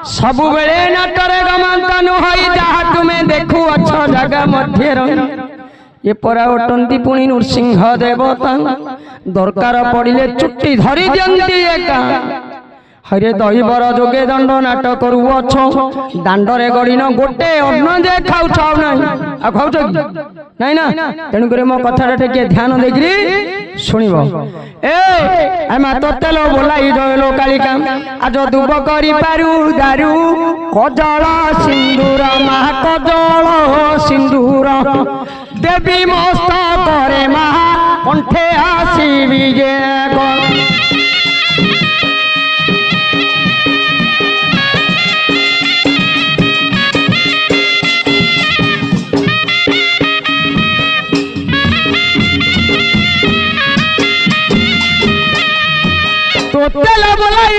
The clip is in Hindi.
सबु बेले नाटरे गमंतनु होई जहा तुमे देखु अच्छा जगह मध्य रही ये परा अटंती पुणी नृसिंह देवता दरकार पड़िले चुट्टी धरी दियंती एका हरे दहीबर जोगे दंड नाट करुअछ दांडरे गड़ीन गोटे अन्न जे खाऊ छाऊ नहीं आ खाऊ छ नहीं ना तेणु करे मो कथा टे ध्यान देकरी सुनिबो ए आमा ततेलो बोलाई जयलो कालिका आज दुब करी पारू दारू कजल सिंदूर मा कजल सिंदूर देवी मस्त करे महा कंठे आसीबी जे तेला बोलाई